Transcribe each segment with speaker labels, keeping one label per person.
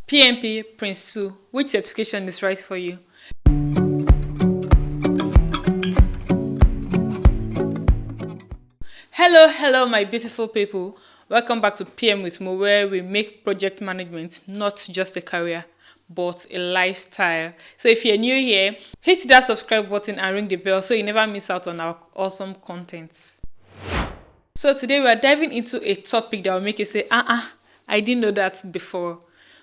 Speaker 1: PMP Prince 2. Which certification is right for you? Hello, my beautiful people. Welcome back to PM where we make project management not just a career, but a lifestyle. So if you're new here, hit that subscribe button and ring the bell so you never miss out on our awesome contents. So today we are diving into a topic that will make you say, I didn't know that before.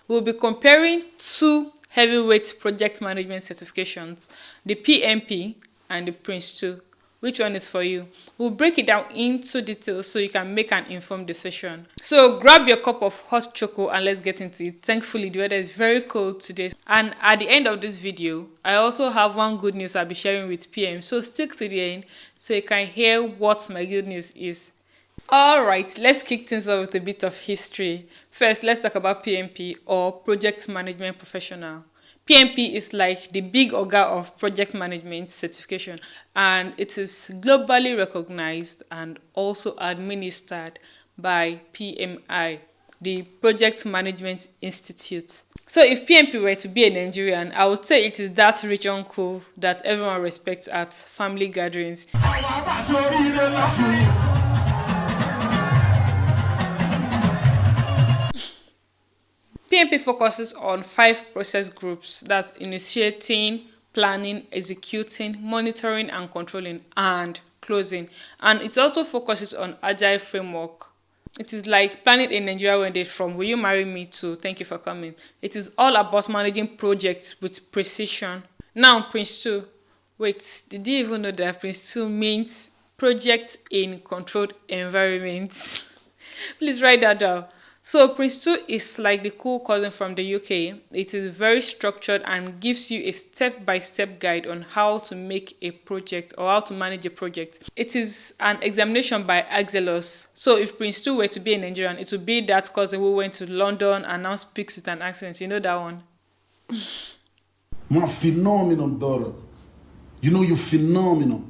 Speaker 1: We'll be comparing two heavyweight project management certifications, the PMP and the Prince 2. Which one is for you? We'll break it down into details so you can make an informed decision. So grab your cup of hot chocolate and let's get into it. Thankfully, the weather is very cold today. And at the end of this video, I also have one good news I'll be sharing with PM. So stick to the end so you can hear what my good news is. Alright, let's kick things off with a bit of history. First, let's talk about PMP or Project Management Professional. PMP is like the big oga of project management certification, and it is globally recognized and also administered by PMI, the Project Management Institute. So if PMP were to be a Nigerian, I would say it is that rich uncle that everyone respects at family gatherings. PMP focuses on 5 process groups, that's initiating, planning, executing, monitoring and controlling, and closing. And it also focuses on agile framework. It is like planning in Nigeria when they're from Will You Marry Me to Thank You for Coming. It is all about managing projects with precision. Now, Prince 2. Wait, did you even know that Prince 2 means project in controlled environments? Please write that down. So Prince 2 is like the cool cousin from the UK. It is very structured and gives you a step-by-step guide on how to make a project or how to manage a project. It is an examination by Axelos. So if Prince 2 were to be a Nigerian, it would be that cousin who went to London and now speaks with an accent. You know that one?
Speaker 2: My phenomenal daughter. You know you're phenomenal.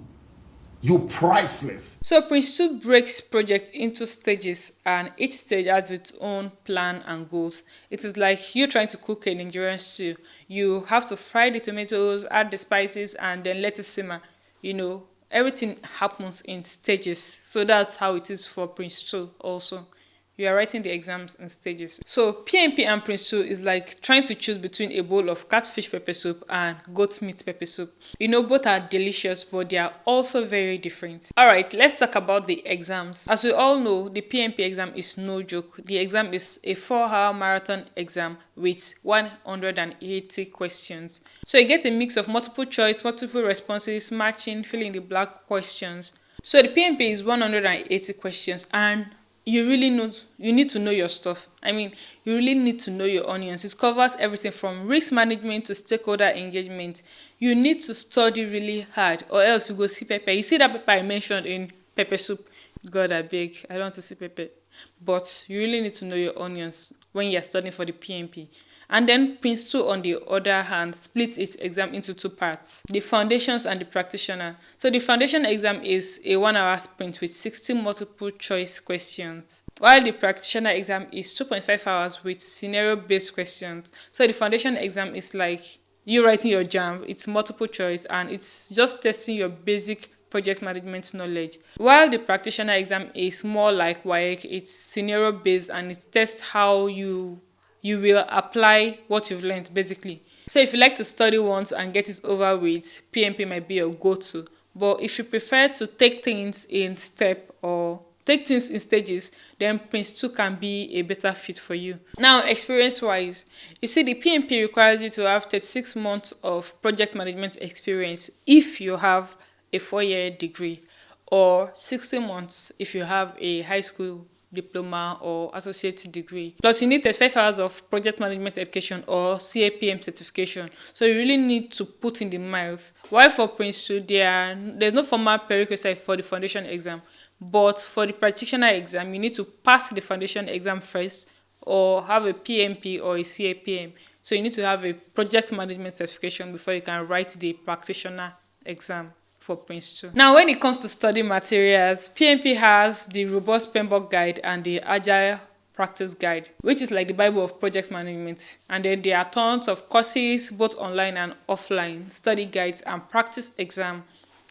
Speaker 2: You're priceless.
Speaker 1: So Prince 2 breaks project into stages and each stage has its own plan and goals. It is like you trying to cook a Nigerian stew. You have to fry the tomatoes, add the spices and then let it simmer. You know, everything happens in stages. So that's how it is for Prince 2 also. You are writing the exams in stages. So PMP and Prince 2 is like trying to choose between a bowl of catfish pepper soup and goat meat pepper soup. You know, both are delicious, but they are also very different. Alright, let's talk about the exams. As we all know, the PMP exam is no joke. The exam is a 4-hour marathon exam with 180 questions. So you get a mix of multiple choice, multiple responses, matching, fill in the blank questions. So the PMP is 180 questions and you need to know your stuff. I mean, you really need to know your onions. It covers everything from risk management to stakeholder engagement. You need to study really hard or else you go see pepper. You see that pepper I mentioned in pepper soup. God, I beg. I don't want to see pepper. But you really need to know your onions when you're studying for the PMP. And then Prince 2, on the other hand, splits its exam into 2 parts, the foundations and the practitioner. So the foundation exam is a 1-hour sprint with 60 multiple choice questions, while the practitioner exam is 2.5 hours with scenario-based questions. So the foundation exam is like you writing your jam, it's multiple choice, and it's just testing your basic project management knowledge. While the practitioner exam is more like WAEC, it's scenario-based and it tests how you will apply what you've learned basically. So if you like to study once and get it over with, PMP might be your go-to. But if you prefer to take things in stages, then Prince 2 can be a better fit for you. Now, experience-wise, you see the PMP requires you to have 36 months of project management experience if you have a 4-year degree, or 60 months if you have a high school diploma or associate degree. Plus, you need 35 hours of project management education or CAPM certification. So you really need to put in the miles. While for Prince 2, there's no formal prerequisite for the foundation exam. But for the practitioner exam, you need to pass the foundation exam first or have a PMP or a CAPM. So you need to have a project management certification before you can write the practitioner exam for Prince 2. Now, when it comes to study materials, PMP has the robust PMBOK guide and the agile practice guide, which is like the Bible of project management. And then there are tons of courses, both online and offline, study guides, and practice exam.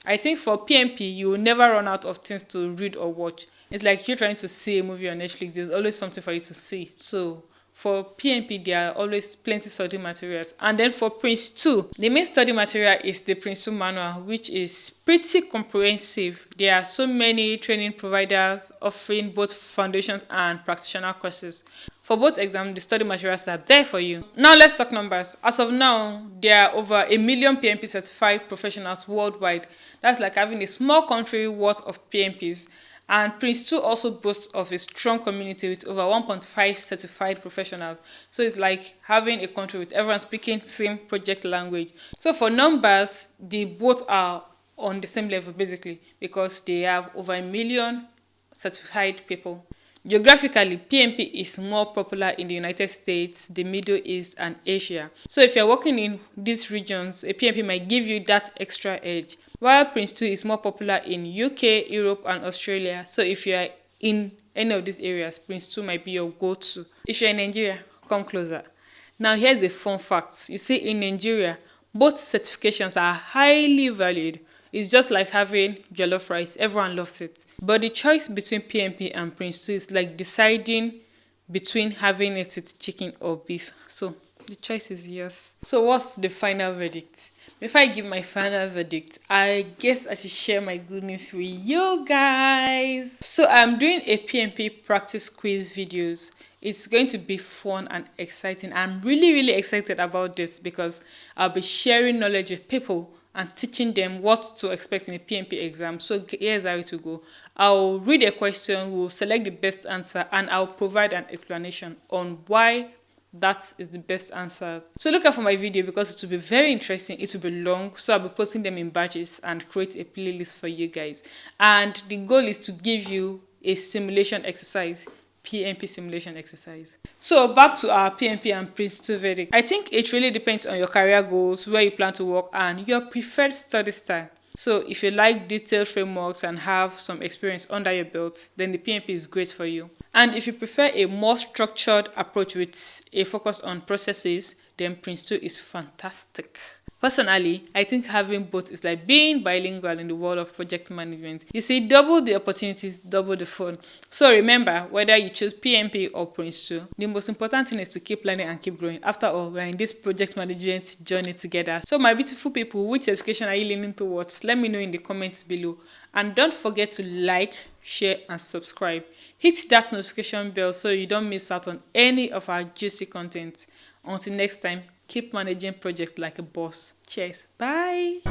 Speaker 1: I think for PMP, you will never run out of things to read or watch. It's like you're trying to see a movie on Netflix, there's always something for you to see. So for PMP, there are always plenty study materials. And then for Prince 2, the main study material is the Prince 2 manual, which is pretty comprehensive. There are so many training providers offering both foundations and practitioner courses. For both exams, the study materials are there for you. Now let's talk numbers. As of now, there are over 1 million PMP certified professionals worldwide. That's like having a small country worth of PMPs. And Prince 2 also boasts of a strong community with over 1.5 certified professionals. So it's like having a country with everyone speaking same project language. So for numbers, the both are on the same level basically because they have over 1 million certified people. Geographically, PMP is more popular in the United States, the Middle East, and Asia. So if you're working in these regions, a PMP might give you that extra edge. While Prince 2 is more popular in UK, Europe, and Australia. So if you're in any of these areas, Prince 2 might be your go-to. If you're in Nigeria, come closer. Now here's a fun fact. You see, in Nigeria, both certifications are highly valued. It's just like having jollof rice. Everyone loves it. But the choice between PMP and Prince 2 is like deciding between having it with chicken or beef. So the choice is yours. So what's the final verdict? Before I give my final verdict, I guess I should share my good news with you guys. So I'm doing a PMP practice quiz videos. It's going to be fun and exciting. I'm really excited about this because I'll be sharing knowledge with people and teaching them what to expect in a PMP exam. So here's how it will go. I'll read a question, we'll select the best answer, and I'll provide an explanation on why that is the best answer. So look out for my video because it will be very interesting. It will be long, so I'll be posting them in batches and create a playlist for you guys. And the goal is to give you a simulation exercise, PMP simulation exercise. So back to our PMP and Prince 2 verdict. I think it really depends on your career goals, where you plan to work, and your preferred study style. So if you like detailed frameworks and have some experience under your belt, then the PMP is great for you. And if you prefer a more structured approach with a focus on processes, then Prince 2 is fantastic. Personally, I think having both is like being bilingual in the world of project management. You see, double the opportunities, double the fun. So remember, whether you choose PMP or Prince 2, the most important thing is to keep learning and keep growing. After all, we're in this project management journey together. So my beautiful people, which education are you leaning towards? Let me know in the comments below. And don't forget to like, share, and subscribe. Hit that notification bell so you don't miss out on any of our juicy content. Until next time, keep managing projects like a boss. Cheers. Bye.